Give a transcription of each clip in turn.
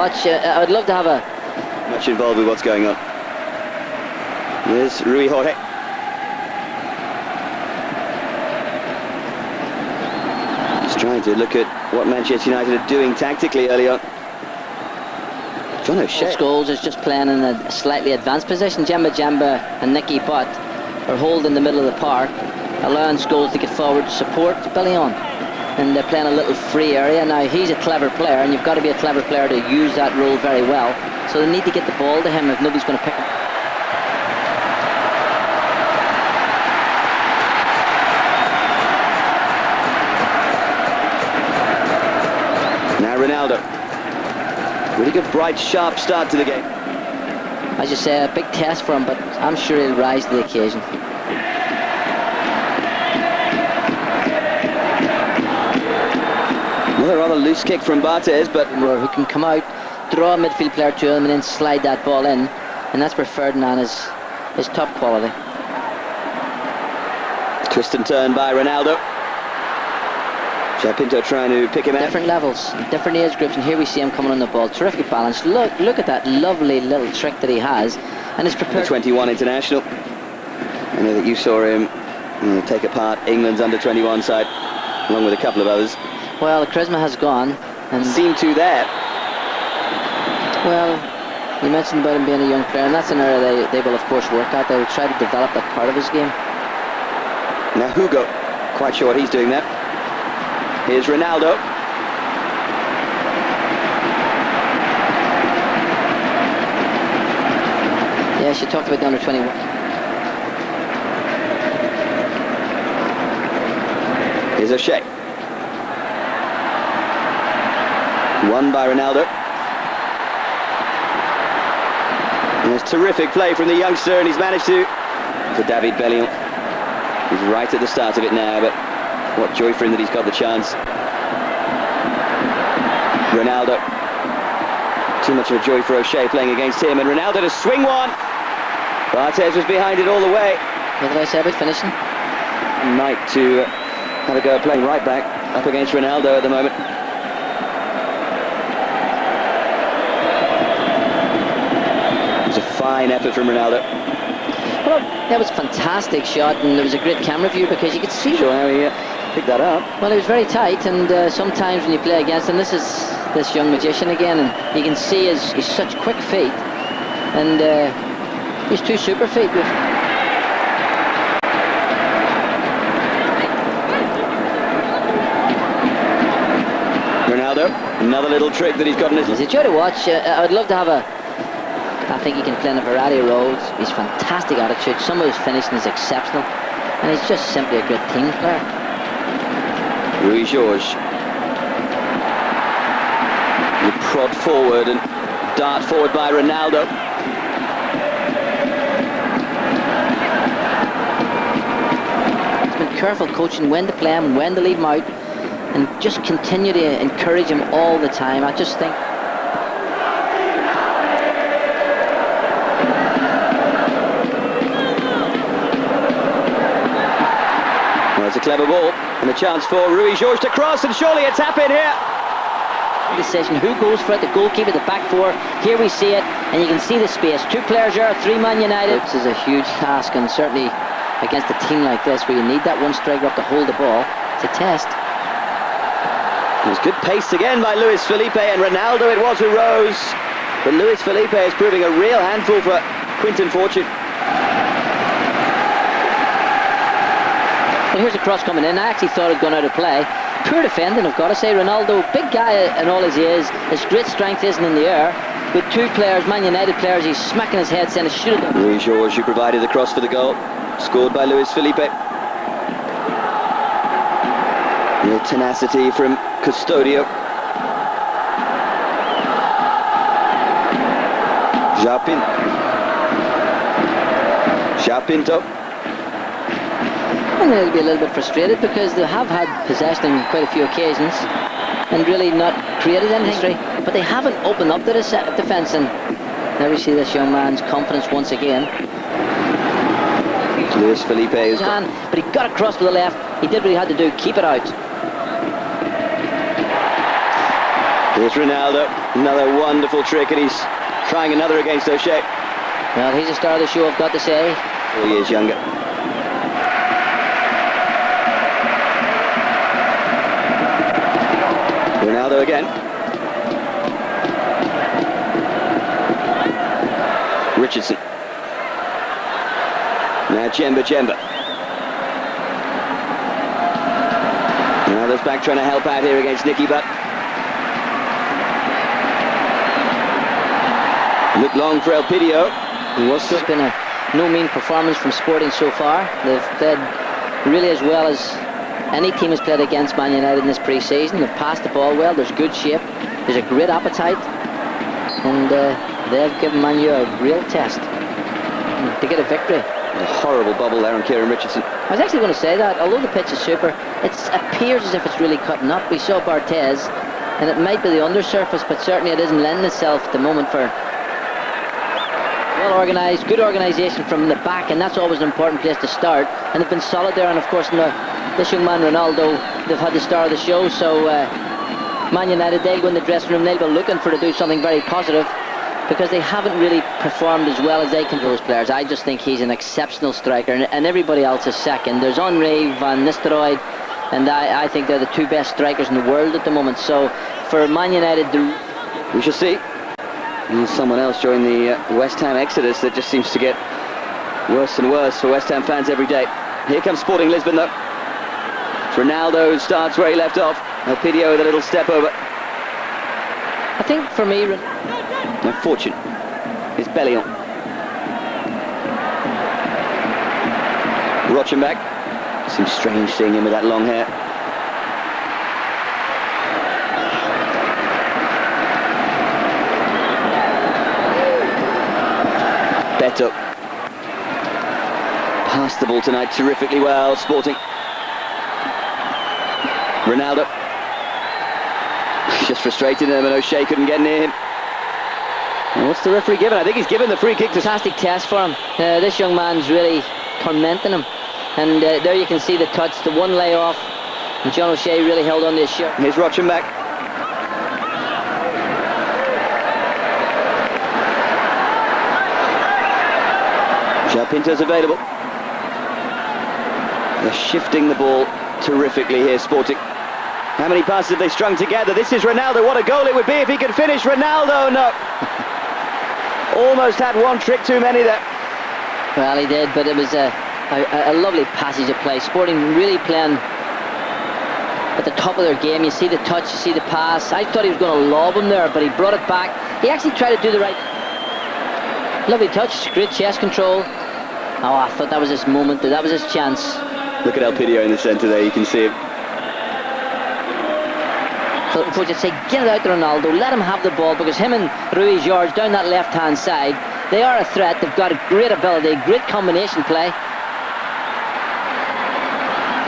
watch. I would love to have a... Much involved with what's going on. There's Rui Jorge. Just trying to look at what Manchester United are doing tactically early on. John O'Shea. Scholes is just playing in a slightly advanced position. Jemba and Nicky Butt are holding the middle of the park, allowing Scholes to get forward to support Billy on. And they're playing a little free area. Now, he's a clever player, and you've got to be a clever player to use that role very well. So they need to get the ball to him if nobody's going to pick him. Now Ronaldo. Really good, bright, sharp start to the game. As you say, a big test for him, but I'm sure he'll rise to the occasion. Well, a rather loose kick from Barthez, but who can come out, draw a midfield player to him, and then slide that ball in, and that's where Ferdinand is top quality. Twist and turn by Ronaldo. Pinto trying to pick him out. Different levels, different age groups, and here we see him coming on the ball. Terrific balance. Look at that lovely little trick that he has, and is prepared. The 21 international. I know that you saw him take apart England's under-21 side, along with a couple of others. Well, the charisma has gone, and seemed to there. Well, you mentioned about him being a young player, and that's an area they will of course work at. They will try to develop that part of his game. Now Hugo, quite sure what he's doing there. Here's Ronaldo. Yeah, she talked about the under-21. Here's O'Shea. Won by Ronaldo. And there's terrific play from the youngster, and he's managed to... For David Bellion. He's right at the start of it now, but what joy for him that he's got the chance. Ronaldo. Too much of a joy for O'Shea playing against him, and Ronaldo to swing one. Barthez was behind it all the way. What did I say about finishing? Might to have a go at playing right back up against Ronaldo at the moment. It was a fine effort from Ronaldo. Well, that was a fantastic shot, and there was a great camera view because you could see. Sure, how he picked that up. Well, it was very tight, and sometimes when you play against him, this is this young magician again, and you can see he's such quick feet, and he's two super feet. Ronaldo, another little trick that he's got in his... It's a joy to watch. I would love to have a... I think he can play in a variety of roles. He's fantastic attitude. Some of his finishing is exceptional, and he's just simply a great team player. Rui Jorge. You prod forward and dart forward by Ronaldo. He's been careful coaching when to play him, when to leave him out, and just continue to encourage him all the time. I just think... It's a clever ball and a chance for Rui Jorge to cross, and surely a tap in here. Decision, who goes for it? The goalkeeper, the back four. Here we see it, and you can see the space. Two players there, three-man United. This is a huge task, and certainly against a team like this where you need that one striker up to hold the ball, it's a test. It was good pace again by Luis Felipe, and Ronaldo it was who rose. But Luis Felipe is proving a real handful for Quinton Fortune. Well, here's a cross coming in. I actually thought it had gone out of play. Poor defending, I've got to say. Ronaldo, big guy and all as he is, his great strength isn't in the air. With two players, Man United players, he's smacking his head saying it should have done. Rui Jorge, who provided the cross for the goal, scored by Luis Felipe. Real tenacity from Custodio. Pinto. And they'll be a little bit frustrated because they have had possession on quite a few occasions and really not created anything, but they haven't opened up the defence, and there we see this young man's confidence once again. Luis Felipe is but he got across to the left. He did what he had to do, keep it out. Here's Ronaldo, another wonderful trick, and he's trying another against O'Shea. Well, he's a star of the show, I've got to say. 4 years younger. Ronaldo again. Richardson. Now Jemba. Ronaldo's back trying to help out here against Nicky Butt. Looked long for Elpidio. It's been a no mean performance from Sporting so far. They've played really as well as any team has played against Man United in this pre-season. They've passed the ball well, there's good shape, there's a great appetite, and they've given Man U a real test to get a victory. A horrible bubble there on Kieran Richardson. I was actually going to say that, although the pitch is super, it appears as if it's really cutting up. We saw Barthez, and it might be the undersurface, but certainly it isn't lending itself at the moment for well organised, good organisation from the back, and that's always an important place to start. And they've been solid there, and of course this young man Ronaldo, they've had the star of the show, so Man United, they'll go in the dressing room, they'll be looking for to do something very positive, because they haven't really performed as well as they can, those players. I just think he's an exceptional striker, and everybody else is second. There's Henry, Van Nistelrooy, and I think they're the two best strikers in the world at the moment. So for Man United, we shall see. And someone else joined the West Ham exodus that just seems to get worse and worse for West Ham fans every day. Here comes Sporting Lisbon though. Ronaldo starts where he left off. Elpidio with a little step over. I think for me, No fortune. It's Bellion. Rochenbach. Seems strange seeing him with that long hair. Beto. Passed the ball tonight terrifically well, Sporting. Ronaldo. Just frustrating him, and O'Shea couldn't get near him. And what's the referee given? I think he's given the free kick. Fantastic test for him. This young man's really tormenting him. And there you can see the touch, the one layoff. And John O'Shea really held on to his shirt. Here's Rochenbach. Pinto's available. They're shifting the ball terrifically here, Sporting. How many passes have they strung together? This is Ronaldo. What a goal it would be if he could finish. Ronaldo, no. Almost had one trick too many there. Well, he did, but it was a lovely passage of play. Sporting really playing at the top of their game. You see the touch, you see the pass. I thought he was going to lob him there, but he brought it back. He actually tried to do the right. Lovely touch, great chest control. Oh, I thought that was his moment, that was his chance. Look at Elpidio in the centre there, you can see him. So the coach would say, get it out to Ronaldo, let him have the ball, because him and Rui Jorge down that left-hand side, they are a threat, they've got a great ability, great combination play.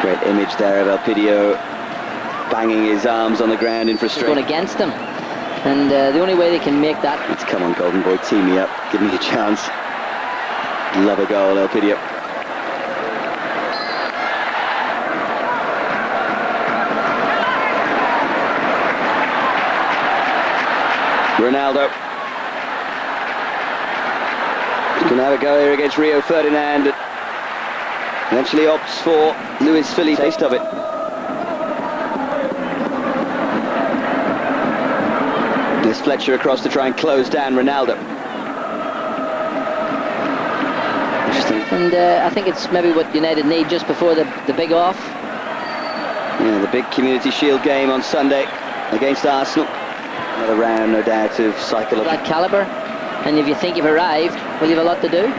Great image there of Elpidio banging his arms on the ground in frustration. Going against them, and the only way they can make that... It's come on, Golden Boy, tee me up, give me a chance. Love a goal, Elpidio. Ronaldo. He's going to have a go here against Rio Ferdinand. Eventually opts for Luis Felipe. Taste of it. There's Fletcher across to try and close down Ronaldo. And I think it's maybe what United need just before the big off. Yeah, the big Community Shield game on Sunday against Arsenal. Another round, no doubt, of psychological... That calibre, and if you think you've arrived, well, you've a lot to do.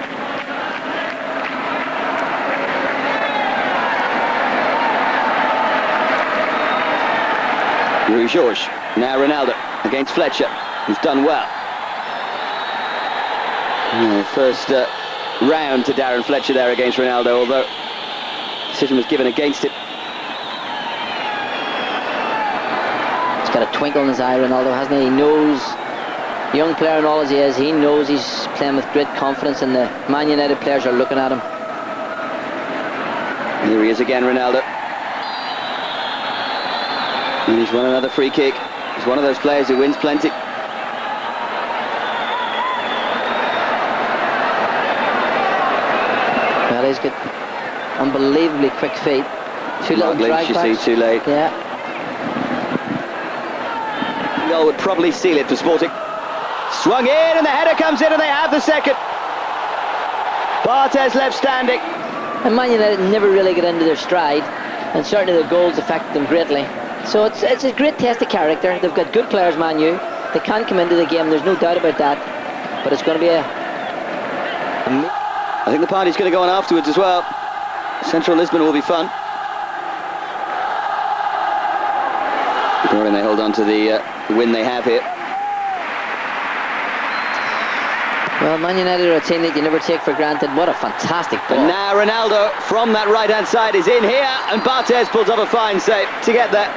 Rui Jorge, now Ronaldo against Fletcher, who's done well. Yeah, first round to Darren Fletcher there against Ronaldo, although decision was given against it. He's got a twinkle in his eye, Ronaldo, hasn't he? He knows, young player and all as he is, he knows he's playing with great confidence, and the Man United players are looking at him. Here he is again, Ronaldo. And he's won another free kick. He's one of those players who wins plenty. Well, he's got unbelievably quick feet. Two little drag you backs. see, too late. Yeah. Goal would probably seal it for Sporting. Swung in and the header comes in and they have the second. Barthez left standing. And Man United never really get into their stride, and certainly the goals affected them greatly. So it's a great test of character. They've got good players, Man U. They can come into the game, there's no doubt about that. But it's going to be I think the party's going to go on afterwards as well. Central Lisbon will be fun. They hold on to the win they have here. Well, Man United are a team that you never take for granted. What a fantastic ball. And now Ronaldo from that right-hand side is in here, and Barthez pulls up a fine save to get there.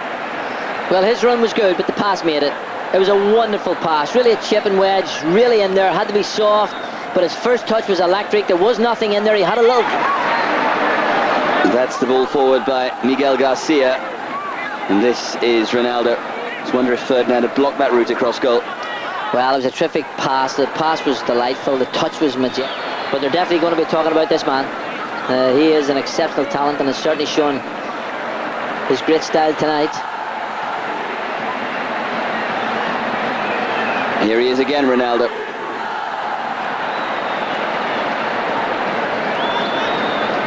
Well, his run was good, but the pass made it. It was a wonderful pass, really a chip and wedge, really in there. Had to be soft, but his first touch was electric. There was nothing in there. He had a little... That's the ball forward by Miguel Garcia, and this is Ronaldo. I just wonder if Ferdinand had blocked that route across goal. Well, it was a terrific pass. The pass was delightful. The touch was majestic. But they're definitely going to be talking about this man. He is an exceptional talent and has certainly shown his great style tonight. Here he is again, Ronaldo.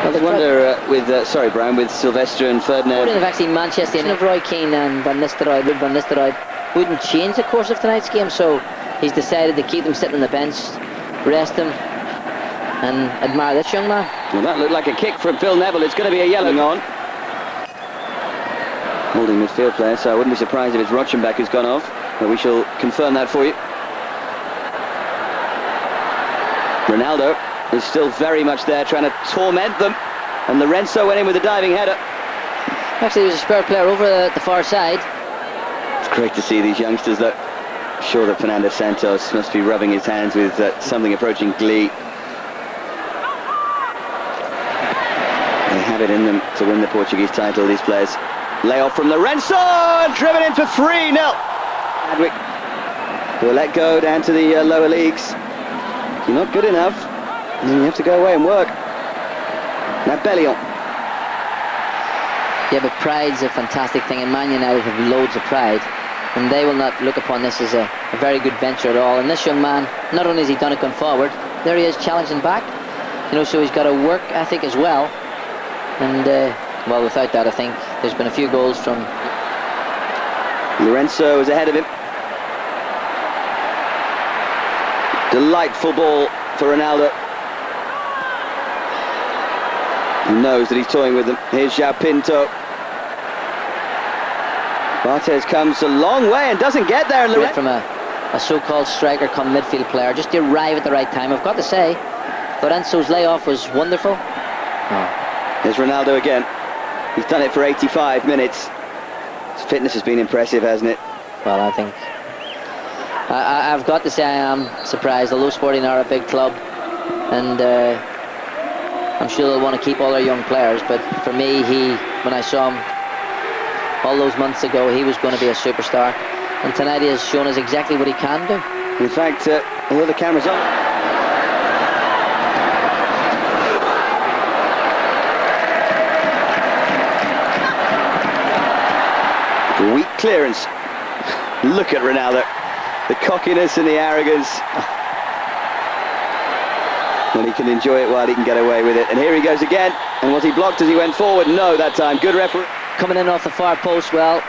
Well, I wonder sorry, Brian, with Sylvester and Ferdinand. Have actually Manchester United, Roy Keane and Van Nistelrooy, wouldn't change the course of tonight's game, so he's decided to keep them sitting on the bench, rest them, and admire this young man. Well, that looked like a kick from Phil Neville. It's going to be a yellow on. Holding midfield player, so I wouldn't be surprised if it's Rochenbach who's gone off, but we shall confirm that for you. Ronaldo is still very much there, trying to torment them, and Lorenzo went in with a diving header. Actually, there's a spare player over the far side. It's great to see these youngsters, though. I'm sure that Fernando Santos must be rubbing his hands with something approaching glee. They have it in them to win the Portuguese title, these players. Layoff from Lorenzo, and driven in for 3-0. Adwick will let go down to the lower leagues. You're not good enough, and then you have to go away and work. Now Bellion. Yeah, but pride's a fantastic thing, and Man United have loads of pride, and they will not look upon this as a very good venture at all. And this young man, not only has he done it going forward, there he is challenging back, so he's got a work ethic as well. And well, without that, I think there's been a few goals from... Lorenzo is ahead of him. Delightful ball for Ronaldo. He knows that he's toying with them. Here's João Pinto. Barthez comes a long way and doesn't get there. And from a so-called striker come midfield player, just to arrive at the right time. I've got to say, Lorenzo's layoff was wonderful. There's Ronaldo again. He's done it for 85 minutes. His fitness has been impressive, hasn't it? Well, I think... I've got to say I am surprised, although Sporting are a big club, and I'm sure they'll want to keep all their young players, but for me, when I saw him all those months ago, he was going to be a superstar, and tonight he has shown us exactly what he can do. In fact, although the camera's on, weak clearance. Look at Ronaldo. The cockiness and the arrogance. When he can enjoy it while he can get away with it. And here he goes again. And was he blocked as he went forward? No, that time. Good referee. Coming in off the far post, well,